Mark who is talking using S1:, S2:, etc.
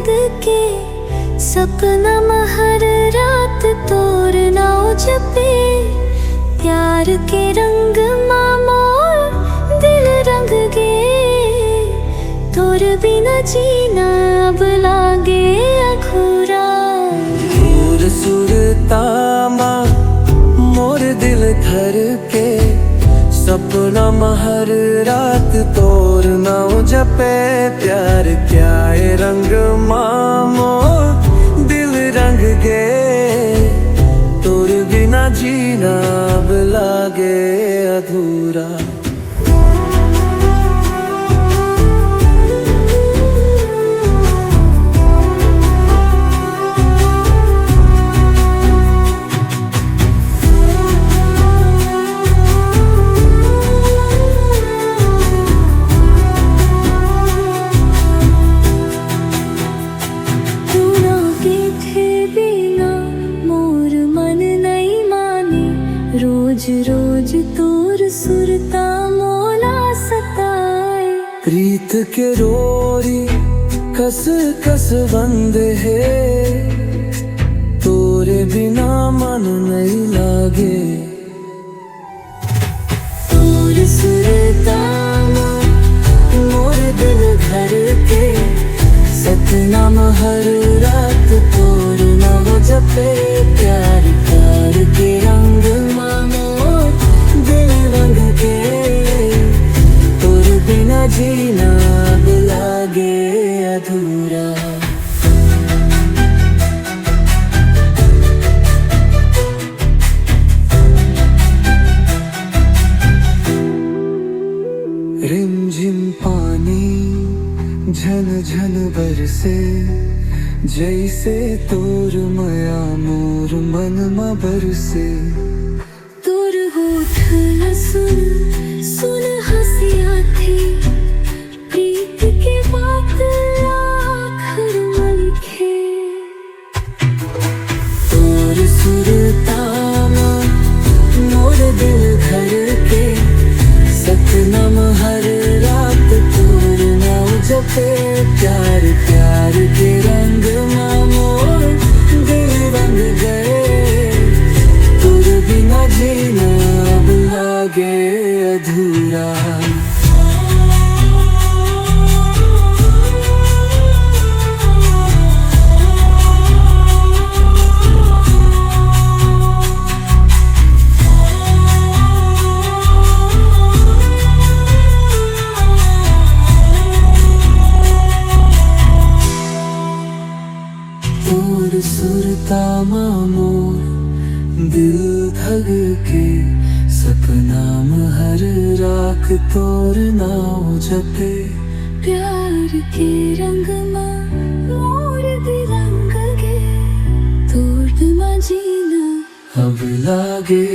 S1: थग के सपना हर रात तोरना जपे। प्यार के रंग मोर दिल रंग गे, तोर बिना जीना अब लागे अधूरा।
S2: सुर सुरता माँ मोर दिल धर के सपना हर रात तोरना जपे। प्यार क्या है रंग माँ मोर दिल रंग गे, तोर बिना जीना अब लागे अधूरा।
S1: रोज रोज तोर सुरता मोला सताए।
S2: प्रीत के रोरी कस कस बंद है, तोरे बिना मन नहीं लागे।
S1: तोर सुरता मोर दिल घर के सतनाम हर रात तोर नाम जपे। प्यार प्यार के रंग मोर दिल रंग के, तोर बिना जीना अब लागे अधूरा।
S2: रिमझिम पानी झन झन बरसे, जैसे तोर माया मोर मन में बरसे।
S1: तोर होठ सुन सुन हंसिया थी, प्रीत के बात आखिर में लिखे। तोर सुरता मोर दिल घर के सतनाम हर रात तोर नाम जपे। प्यार प्यार के रंग मोर दिल रंग गए, तोर बिना जीना अब लागे अधूरा। तोर सुरता मोर दिल धग के सपना हर राख तोर नाम जपे। प्यार के रंग मोर दिल रंग गे, तोर बिना जीना अब लागे।